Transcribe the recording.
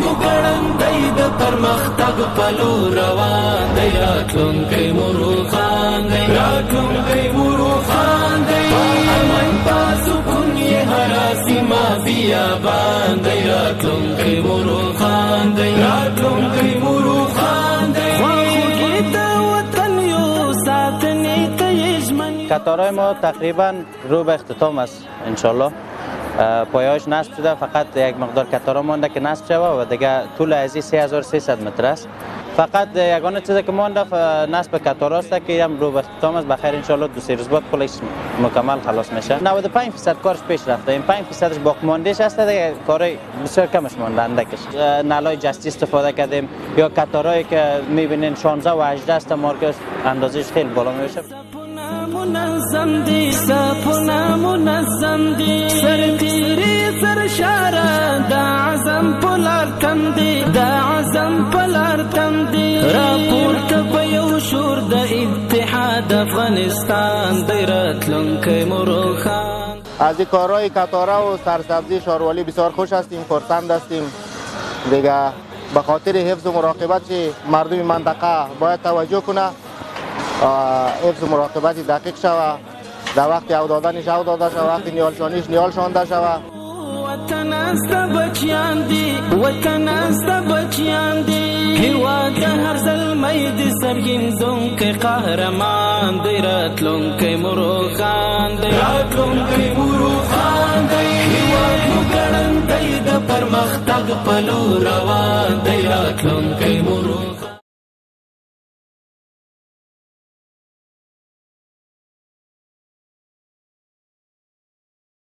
مو ګړندی د پرمختګ په لور روان دی راتلونکی مو روښان دی راتلونکی مو روښان دی په امن په سکون یې هره سیمه بیابان دی راتلونکی مو روښان دی راتلونکی مو روښان دی خواخوږي د وطن یو ساتنې ته یې ژمن قطارهای ما تقریبا رو به اختتام است انشالله. پایه‌اش نصب شده، فقط یک مقدار قطارها مانده که نصب شود و دیگه طول ازی 3300 متر است. فقط یگانه چیزی که مانده نصب قطارها است که هم رو به اختتام است. بخیر انشالله 2-3 روز بعد کلش مکمل خلاص میشه. 95% کارش پیش رفته، این 5%ش باقی ماندهش است، دیگه کارای بسیار کمش مانده اندکش. نلای جستی استفاده کردیم یا قطارهایی که میبینین 16 و 18 است، مارکش اندازش خیلی بالا میشه. منظم دی سپونه منظم دی سرتیری سرشاره دا عزم پلار تم دی دا عزم پلار تم دی راپورته به یو شور د اتحاد افغانستان دی راتلونکی مو روښان. از این کارهای قطاره و سرسبزی شاروالی بسیار خوش هستیم، خرسند هستیم دیگه. به خاطر حفظ و مراقبت مردم منطقه باید توجه کنه، حفظ و مراقبت دقیق شود، در وقت او دادنش او داده شود، وقت نیال شانیش نیال شانده شود. وطن است بچیان دی وطن است بچیان دی هیواد هر زلمی دی سرګندونکی قهرمان دی راتلونکی مو روښان دی راتلونکی مو روښان دی